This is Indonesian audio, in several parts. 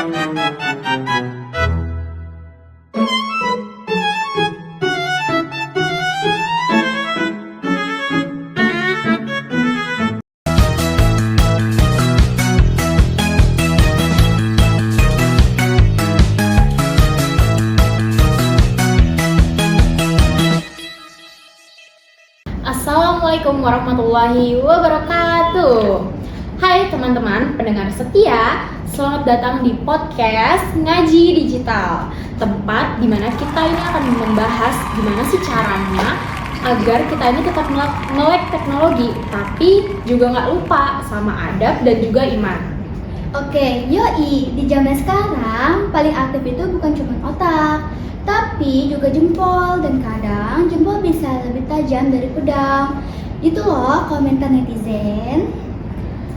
Assalamualaikum warahmatullahi wabarakatuh. Hai teman-teman pendengar setia, selamat datang di podcast Ngaji Digital, tempat dimana kita ini akan membahas gimana sih caranya agar kita ini tetap melek teknologi, tapi juga nggak lupa sama adab dan juga iman. Oke, yoi, di zaman sekarang paling aktif itu bukan cuma otak, tapi juga jempol, dan kadang jempol bisa lebih tajam dari pedang. Itu loh komentar netizen.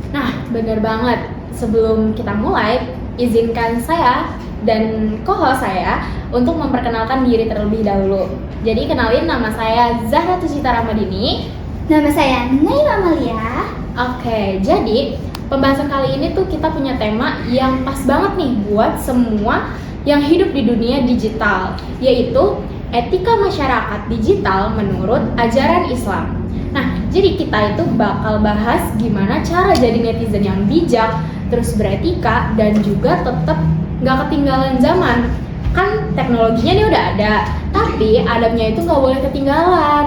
Nah, bener banget. Sebelum kita mulai, izinkan saya dan co-host saya untuk memperkenalkan diri terlebih dahulu. Jadi kenalin, nama saya Zahra Tucita Ramadini. Nama saya Naima Amalia. Oke, jadi pembahasan kali ini tuh kita punya tema yang pas banget nih buat semua yang hidup di dunia digital, yaitu etika masyarakat digital menurut ajaran Islam. Nah, jadi kita itu bakal bahas gimana cara jadi netizen yang bijak, terus beretika, dan juga tetap nggak ketinggalan zaman. Kan teknologinya nih udah ada, tapi adabnya itu nggak boleh ketinggalan.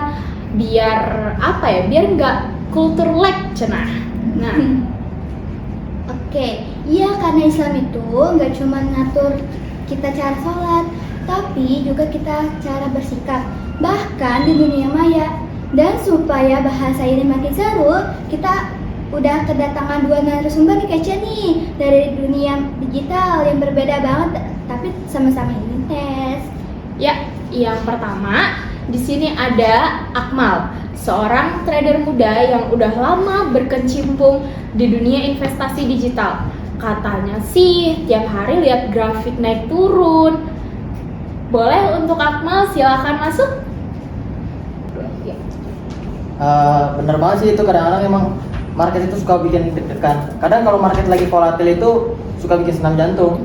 Biar apa ya? Biar nggak kultur lag cenah. Nah, Oke, iya, karena Islam itu nggak cuma ngatur kita cara sholat, tapi juga kita cara bersikap, bahkan di dunia maya. Dan supaya bahasa ini makin seru, kita udah kedatangan dua narasumber nih kece nih dari dunia digital yang berbeda banget, tapi sama-sama ingin tes. ya, yang pertama di sini ada Akmal, seorang trader muda yang udah lama berkecimpung di dunia investasi digital. Katanya sih tiap hari lihat grafik naik turun. Boleh untuk Akmal, silakan masuk. Bener banget sih, itu kadang-kadang emang market itu suka bikin deg-degan. Kadang kalau market lagi volatil itu suka bikin senam jantung.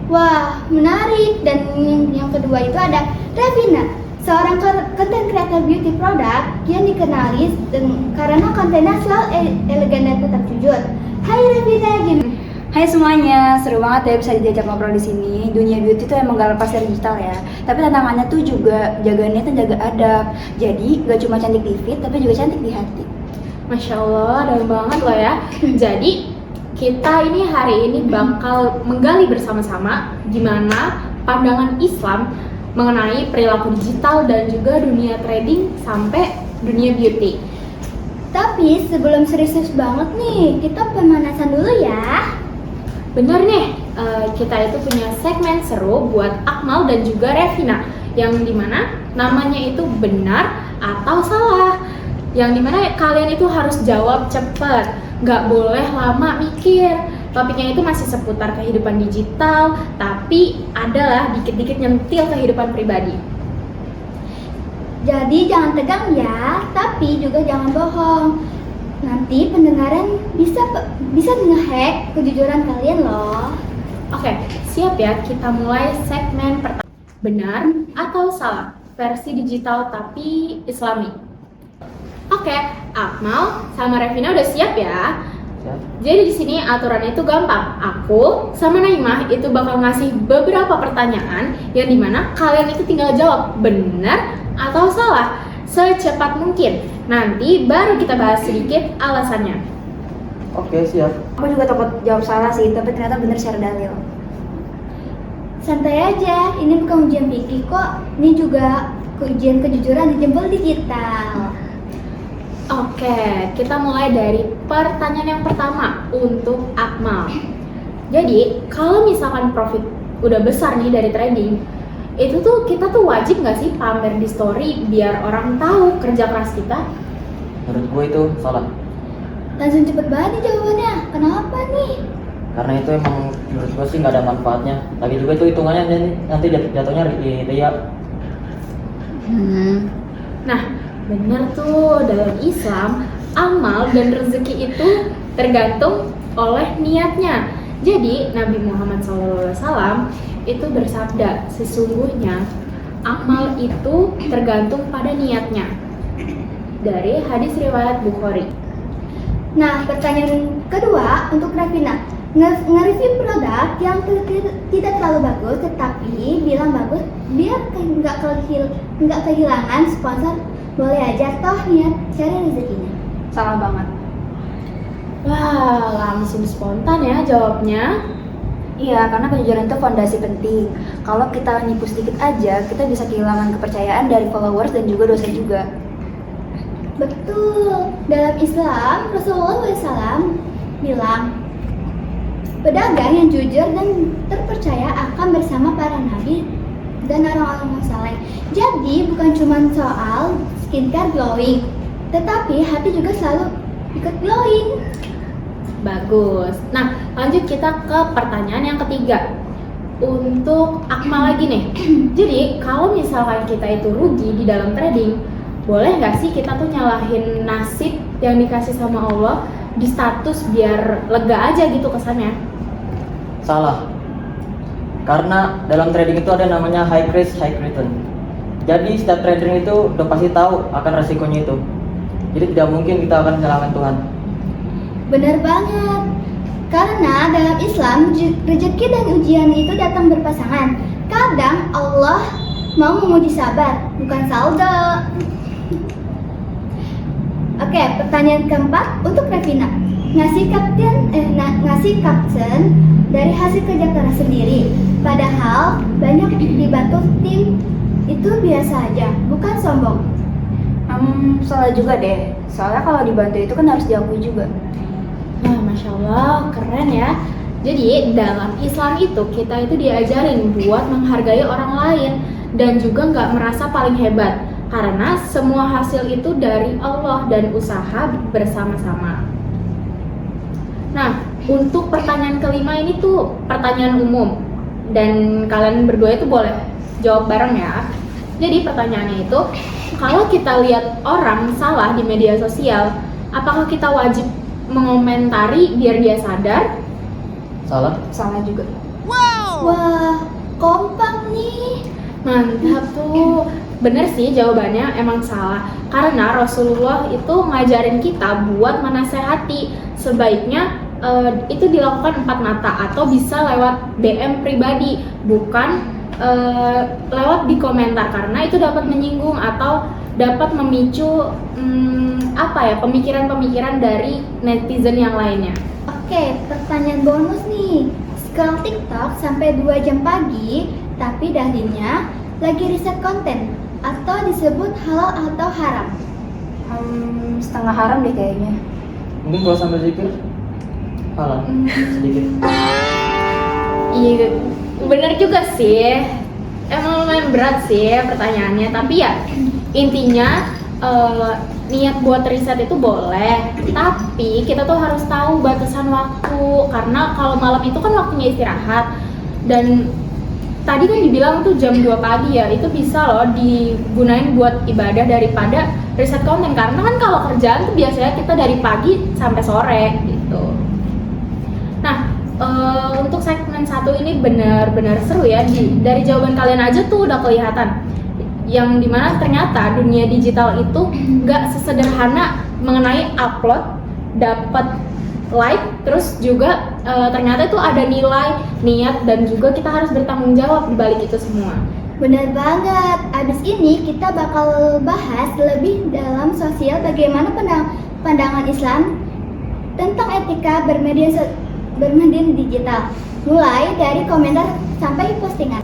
Wah, menarik. Dan yang kedua itu ada Revina, seorang content creator beauty product yang dikenali karena kontennya selalu elegan dan tetap jujur. Hai Revina, gimana? Hai semuanya, seru banget ya bisa diajak ngobrol di sini. Dunia beauty tuh emang gak lepas dari digital ya. Tapi tantangannya tuh juga jaga niat dan jaga adab. Jadi gak cuma cantik di feed, tapi juga cantik di hati. Masya Allah, dalam banget loh ya. Jadi kita ini hari ini bakal menggali bersama-sama gimana pandangan Islam mengenai perilaku digital dan juga dunia trading sampai dunia beauty. Tapi sebelum serius banget nih, kita pemanasan dulu ya. Bener nih, kita itu punya segmen seru buat Akmal dan juga Revina, yang dimana namanya itu benar atau salah, yang dimana kalian itu harus jawab cepet, nggak boleh lama mikir. Topiknya itu masih seputar kehidupan digital, tapi adalah dikit-dikit nyentil kehidupan pribadi. Jadi jangan tegang ya, tapi juga jangan bohong. Nanti pendengaran bisa ngehack kejujuran kalian loh. Oke, siap ya, kita mulai segmen pertama. Benar atau salah? Versi digital tapi Islami. Oke, Akmal sama Revina udah siap ya? Siap. Jadi di sini aturannya itu gampang. Aku sama Naimah itu bakal ngasih beberapa pertanyaan yang dimana kalian itu tinggal jawab benar atau salah secepat mungkin. Nanti baru kita bahas sedikit alasannya. Oke, siap. Aku juga takut jawab salah sih, tapi ternyata bener secara dalil. Santai aja, ini bukan ujian fikih kok. Ini juga ujian kejujuran di jempol digital. Oke, kita mulai dari pertanyaan yang pertama untuk Akmal. Jadi, kalau misalkan profit udah besar nih dari trading, itu tuh kita tuh wajib nggak sih pamer di story biar orang tahu kerja keras kita? Menurut gue itu salah. Langsung cepet banget nih jawabannya. Kenapa nih? Karena itu emang menurut gue sih nggak ada manfaatnya. Lagi juga itu hitungannya nanti jatuhnya ria. Nah, bener tuh, dalam Islam amal dan rezeki itu tergantung oleh niatnya. Jadi Nabi Muhammad SAW itu bersabda, sesungguhnya amal itu tergantung pada niatnya. Dari hadis riwayat Bukhari. Nah, pertanyaan kedua untuk Rafina. Nge-review produk yang tidak terlalu bagus tetapi bilang bagus biar nggak kehilangan sponsor, boleh aja toh niat cari rezekinya. Salah banget. Wah, langsung spontan ya jawabnya. Iya, karena kejujuran itu fondasi penting. Kalau kita nipu sedikit aja, kita bisa kehilangan kepercayaan dari followers dan juga dosa juga. Betul. Dalam Islam, Rasulullah SAW bilang, pedagang yang jujur dan terpercaya akan bersama para nabi dan orang-orang saleh. Jadi bukan cuma soal skincare glowing, tetapi hati juga selalu ikut glowing. Bagus. Nah, lanjut kita ke pertanyaan yang ketiga. Untuk Akmal lagi nih. Jadi, kalau misalkan kita itu rugi di dalam trading, boleh nggak sih kita tuh nyalahin nasib yang dikasih sama Allah di status biar lega aja gitu kesannya? Salah. Karena dalam trading itu ada namanya high risk, high return. Jadi setiap trader itu udah pasti tahu akan resikonya itu. Jadi tidak mungkin kita akan menyalahkan Tuhan. Benar banget. Karena dalam Islam, rezeki dan ujian itu datang berpasangan. Kadang Allah mau menguji sabar, bukan saldo. Oke, pertanyaan keempat untuk Revina. Ngasih kapten dari hasil kerja keras sendiri. Padahal banyak dibantu tim itu biasa aja, bukan sombong. Salah juga deh. Soalnya kalau dibantu itu kan harus diakui juga. Nah, Masya Allah, keren ya. Jadi dalam Islam itu kita itu diajarin buat menghargai orang lain dan juga nggak merasa paling hebat. Karena semua hasil itu dari Allah dan usaha bersama-sama. Nah, untuk pertanyaan kelima ini tuh pertanyaan umum dan kalian berdua itu boleh jawab bareng ya. Jadi pertanyaannya itu, kalau kita lihat orang salah di media sosial, apakah kita wajib mengomentari biar dia sadar? Salah. Salah juga. Wah, kompak nih. Mantap tuh. Bener sih jawabannya, emang salah. Karena Rasulullah itu ngajarin kita buat menasehati. Sebaiknya itu dilakukan empat mata atau bisa lewat DM pribadi, bukan lewat di komentar, karena itu dapat menyinggung atau dapat memicu pemikiran-pemikiran dari netizen yang lainnya. Oke, pertanyaan bonus nih. Scroll TikTok sampai 2 jam pagi, tapi dahlinya lagi riset konten atau disebut halal atau haram? Setengah haram deh kayaknya. Mungkin kalau sambil zikir halal sedikit. Iya, bener juga sih. Emang lumayan berat sih pertanyaannya, tapi ya intinya niat buat riset itu boleh, tapi kita tuh harus tahu batasan waktu, karena kalau malam itu kan waktunya istirahat. Dan tadi kan dibilang tuh jam 2 pagi ya, itu bisa loh digunain buat ibadah daripada riset konten, karena kan kalau kerjaan tuh biasanya kita dari pagi sampai sore gitu. Nah, untuk segmen 1 ini benar-benar seru ya. Dari jawaban kalian aja tuh udah kelihatan yang dimana ternyata dunia digital itu nggak sesederhana mengenai upload, dapat like, terus juga ternyata itu ada nilai, niat, dan juga kita harus bertanggung jawab di balik itu semua. Benar banget. Abis ini kita bakal bahas lebih dalam sosial bagaimana pandangan Islam tentang etika bermedia digital, mulai dari komentar sampai postingan.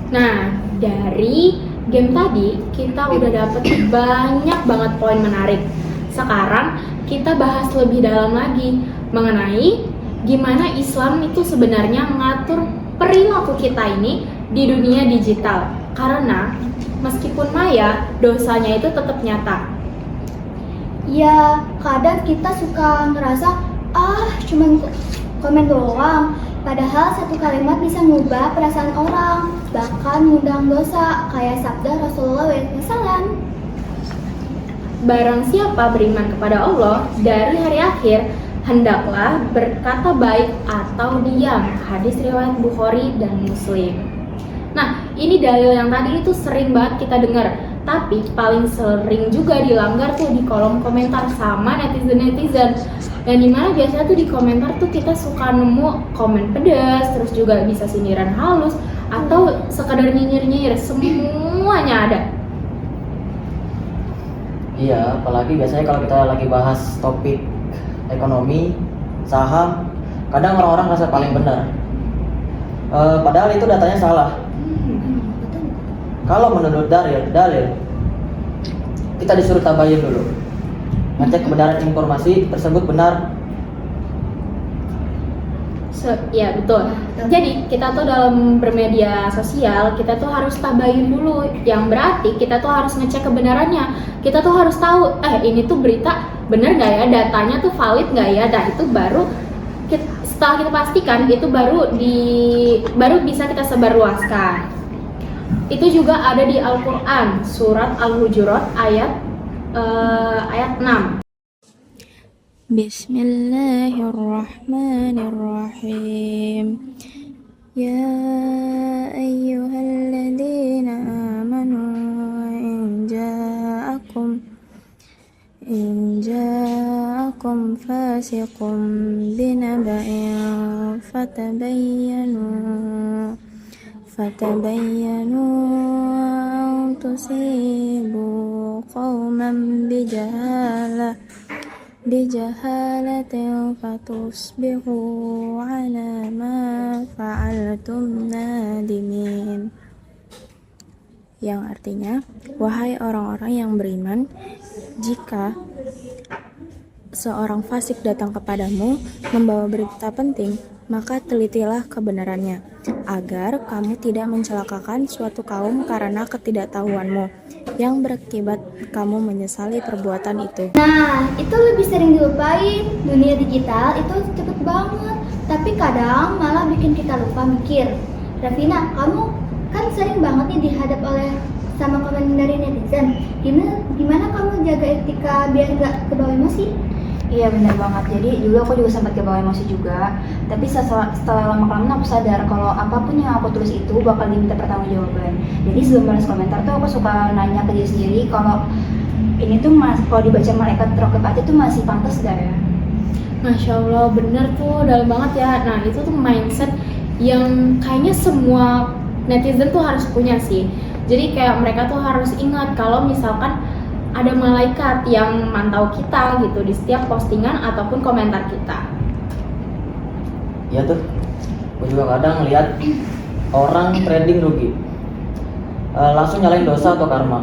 Nah, Dari game tadi kita udah dapet banyak banget poin menarik. Sekarang kita bahas lebih dalam lagi mengenai gimana Islam itu sebenarnya mengatur perilaku kita ini di dunia digital. Karena meskipun maya, dosanya itu tetap nyata. Ya, kadang kita suka ngerasa cuman komen doang. Padahal satu kalimat bisa mengubah perasaan orang, bahkan mengundang dosa, kayak sabda Rasulullah SAW. Barang siapa beriman kepada Allah dari hari akhir, hendaklah berkata baik atau diam. Hadis riwayat Bukhari dan Muslim. Nah, ini dalil yang tadi itu sering banget kita dengar, tapi paling sering juga dilanggar tuh di kolom komentar sama netizen-netizen. Yang dimana biasanya tuh di komentar tuh kita suka nemu komen pedas, terus juga bisa sindiran halus, atau sekadar nyinyir-nyinyir, semuanya ada. Iya, apalagi biasanya kalau kita lagi bahas topik ekonomi, saham, kadang orang-orang rasa paling benar. Padahal itu datanya salah. Betul. Kalau menurut dalil, kita disuruh tabayun dulu, ngecek kebenaran informasi tersebut benar. Ya betul. Jadi kita tuh dalam bermedia sosial kita tuh harus tabayun dulu. Yang berarti kita tuh harus ngecek kebenarannya. Kita tuh harus tahu, ini tuh berita benar nggak ya, datanya tuh valid nggak ya. Dan itu baru setelah kita pastikan itu baru bisa kita sebarluaskan. Itu juga ada di Al-Quran surat Al-Hujurat ayat 6. Bismillahirrahmanirrahim. Ya ayyuhalladzina amanu in ja'akum fasiqun binaba'in fatabayyanu an tusibu qauman bijahalatin fatusbihu ala ma fa'altum nadimin. Yang artinya, wahai orang-orang yang beriman, jika seorang fasik datang kepadamu membawa berita penting, maka telitilah kebenarannya, agar kamu tidak mencelakakan suatu kaum karena ketidaktahuanmu, yang berakibat kamu menyesali perbuatan itu. Nah, itu lebih sering dilupain. Dunia digital itu cepet banget, tapi kadang malah bikin kita lupa mikir. Rafina, kamu kan sering banget nih dihadap sama komen dari netizen. Gimana kamu jaga etika biar gak kebawa emosi? Iya benar banget. Jadi dulu aku juga sempat kebawa emosi juga. Tapi setelah lama-kelamaan aku sadar kalau apapun yang aku tulis itu bakal diminta pertanggungjawaban. Jadi sebelum balas komentar tuh aku suka nanya ke diri sendiri kalau ini tuh kalau dibaca malaikat raqib hati tuh masih pantas gak ya? Masya Allah, bener tuh, dalam banget ya. Nah itu tuh mindset yang kayaknya semua netizen tuh harus punya sih. Jadi kayak mereka tuh harus ingat kalau misalkan ada malaikat yang mantau kita gitu di setiap postingan ataupun komentar kita. Iya tuh, gue juga kadang lihat orang trading rugi, langsung nyalain dosa atau karma.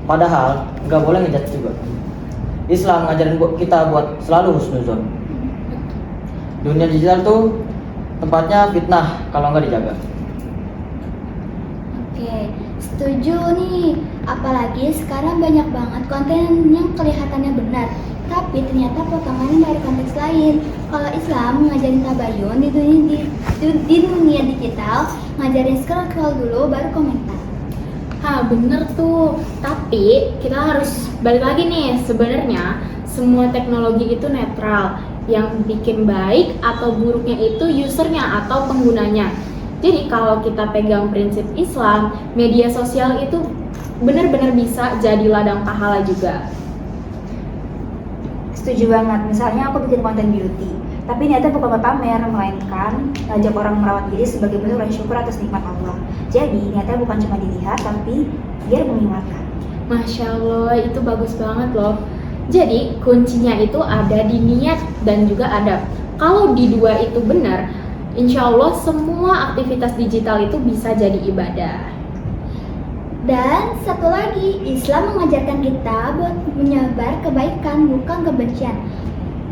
Padahal nggak boleh ngejudge juga. Islam ngajarin kita buat selalu husnuzon. Dunia digital tuh tempatnya fitnah kalau nggak dijaga. Oke, setuju nih. Apalagi sekarang banyak banget konten yang kelihatannya benar, tapi ternyata potongannya dari konteks lain. Kalau Islam ngajarin tabayun di dunia digital, ngajarin scroll dulu baru komentar. Bener tuh. Tapi kita harus balik lagi nih, sebenarnya semua teknologi itu netral. Yang bikin baik atau buruknya itu usernya atau penggunanya. Jadi kalau kita pegang prinsip Islam, media sosial itu benar-benar bisa jadi ladang pahala juga. Setuju banget. Misalnya aku bikin konten beauty, tapi niatnya bukan buat pamer, melainkan ngajak orang merawat diri sebagai bentuk rasa syukur atas nikmat Allah. Jadi niatnya bukan cuma dilihat, tapi biar mengingatkan. Masya Allah, itu bagus banget loh. Jadi kuncinya itu ada di niat dan juga adab. Kalau di dua itu benar, insya Allah semua aktivitas digital itu bisa jadi ibadah. Dan satu lagi, Islam mengajarkan kita buat menyebar kebaikan, bukan kebencian.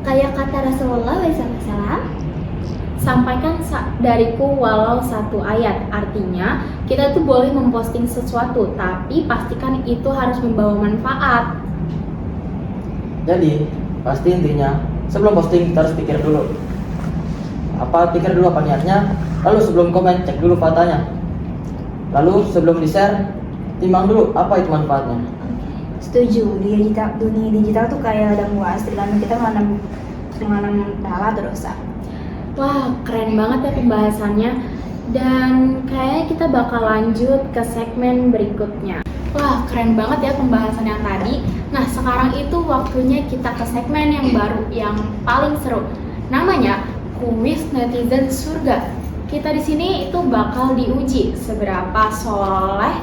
Kayak kata Rasulullah SAW, sampaikan dariku walau satu ayat. Artinya kita tuh boleh memposting sesuatu, tapi pastikan itu harus membawa manfaat. Jadi pasti intinya sebelum posting kita harus pikir dulu apa niatnya, lalu sebelum komen cek dulu faktanya, lalu sebelum di-share timbang dulu apa itu manfaatnya. Setuju. Dunia digital tuh kayak ladang luas, tergantung kita menanam mengenang pahala atau dosa. Wah, keren banget ya pembahasannya. Dan kayaknya kita bakal lanjut ke segmen berikutnya. Wah, keren banget ya pembahasan yang tadi. Nah, sekarang itu waktunya kita ke segmen yang baru, yang paling seru. Namanya Kuis Netizen Surga. Kita di sini itu bakal diuji seberapa soleh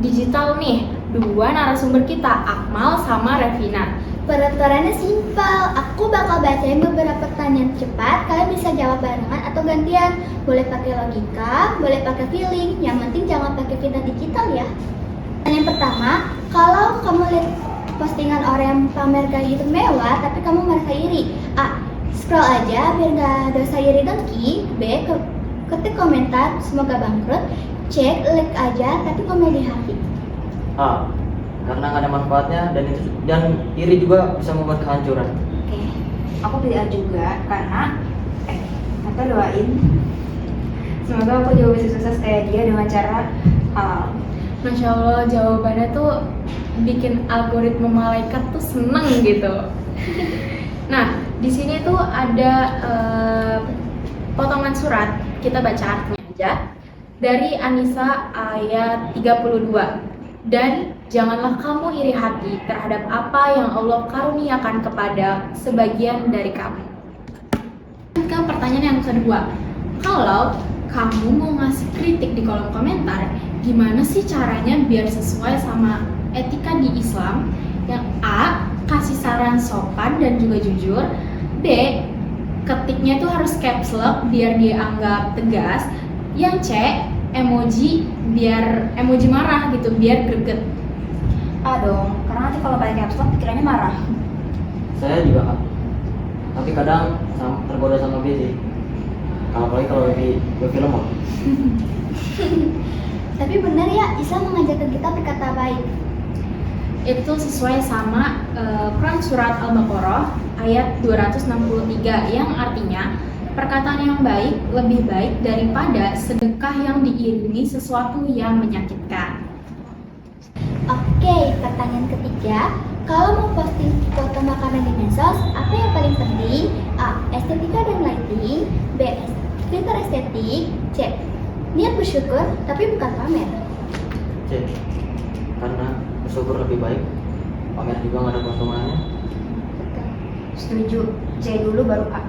digital nih. Dua narasumber kita, Akmal sama Revina. Peraturannya simpel, aku bakal bacain beberapa pertanyaan cepat, kalian bisa jawab barengan atau gantian. Boleh pakai logika, boleh pakai feeling, yang penting jangan pakai fitnah digital ya. Yang pertama, kalau kamu lihat postingan orang yang pamer gaya hidup mewah, tapi kamu merasa iri. A. Scroll aja biar gak dosa iri dengki. B. Ketik komentar, semoga bangkrut. C. Like aja tapi komen di hati. A. Karena nggak ada manfaatnya dan iri juga bisa membuat kehancuran. Oke, aku pilih A juga karena kita doain semoga aku jauh bisa sukses kayak dia dengan cara halal. Masya Allah, jawabannya tuh bikin algoritma malaikat tuh seneng gitu. Nah, di sini tuh ada potongan surat, kita baca artinya aja. Dari An-Nisa ayat 32. Dan janganlah kamu iri hati terhadap apa yang Allah karuniakan kepada sebagian dari kamu. Ke pertanyaan yang kedua, kalau kamu mau ngasih kritik di kolom komentar, gimana sih caranya biar sesuai sama etika di Islam? Yang A, kasih saran sopan dan juga jujur. B, ketiknya itu harus caps lock biar dianggap tegas. Yang C, emoji biar emoji marah gitu, biar greget. A dong, karena nanti kalau pakai caps lock pikirannya marah. Saya juga Kak. Tapi kadang tergoda sama B sih. Apalagi kalau lebih lemah. Tapi benar ya, Islam mengajarkan kita berkata baik. Itu sesuai sama Quran Surat Al-Baqarah ayat 263 yang artinya perkataan yang baik lebih baik daripada sedekah yang diiringi sesuatu yang menyakitkan. Oke, pertanyaan ketiga, kalau mau posting foto makanan di medsos, apa yang paling penting? A. Estetika dan lighting. B. Filter estetik. C. Niat bersyukur tapi bukan pamer. C. Karena bersyukur lebih baik. Pamer juga nggak ada keuntungannya. Setuju, C dulu baru A.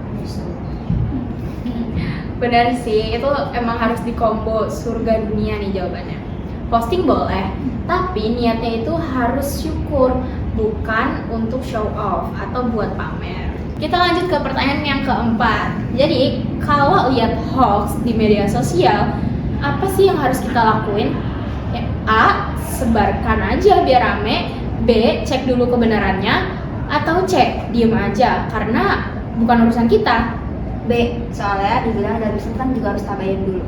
Benar sih, itu emang harus dikombo surga dunia nih jawabannya. Posting boleh, tapi niatnya itu harus syukur, bukan untuk show off atau buat pamer. Kita lanjut ke pertanyaan yang keempat. Jadi, kalau lihat hoax di media sosial, apa sih yang harus kita lakuin? A. Sebarkan aja biar rame. B. Cek dulu kebenarannya. Atau C. Diem aja, karena bukan urusan kita. B, soalnya dibilang dari Islam kan juga harus tabayun dulu.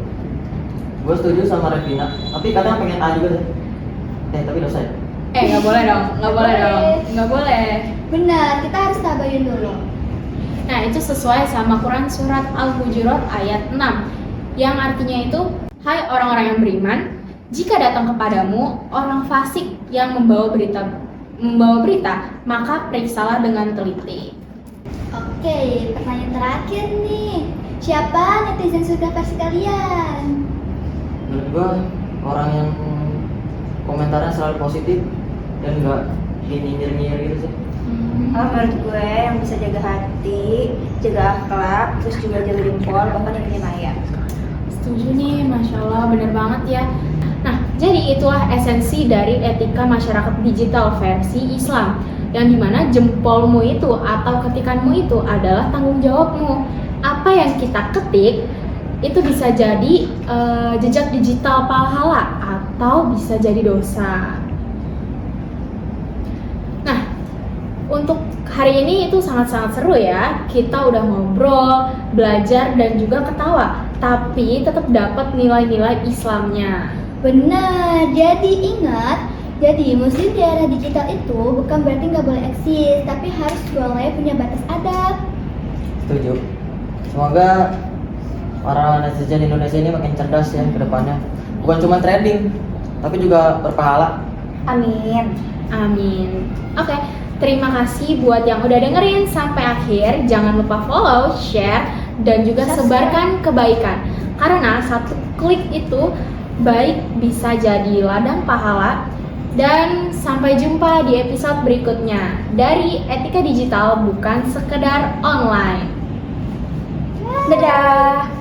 Gue setuju sama Revina, tapi kadang pengen A juga sih. Tapi dosa ya? Nggak boleh dong, nggak boleh dong, nggak boleh. Benar, kita harus tabayun dulu. Nah, itu sesuai sama Quran Surat Al-Hujurat ayat 6 yang artinya itu, hai orang-orang yang beriman, jika datang kepadamu orang fasik yang membawa berita, maka periksalah dengan teliti. Oke, pertanyaan terakhir nih. Siapa netizen surga versi kalian? Menurut gue orang yang komentarnya selalu positif dan nggak nyinyir gitu sih. Menurut gue yang bisa jaga hati, jaga akhlak, terus juga jaga jempol, bahkan yang punya maya. Setuju nih, Masya Allah, bener banget ya. Nah, jadi itulah esensi dari etika masyarakat digital versi Islam, yang dimana jempolmu itu atau ketikanmu itu adalah tanggung jawabmu. Apa yang kita ketik itu bisa jadi jejak digital pahala atau bisa jadi dosa. Nah, untuk hari ini itu sangat-sangat seru ya. Kita udah ngobrol, belajar dan juga ketawa, tapi tetap dapat nilai-nilai Islamnya. Benar, jadi ingat, jadi muslim di era digital itu bukan berarti nggak boleh eksis, tapi harus boleh punya batas adab. Setuju. Semoga para netizen Indonesia ini makin cerdas ya ke depannya. Bukan cuma trading, tapi juga berpahala. Amin. Amin. Oke, Terima kasih buat yang udah dengerin sampai akhir. Jangan lupa follow, share, dan juga sebarkan kebaikan. Karena satu klik itu baik bisa jadi ladang pahala. Dan sampai jumpa di episode berikutnya dari Etika Digital Bukan Sekedar Online. Dadah!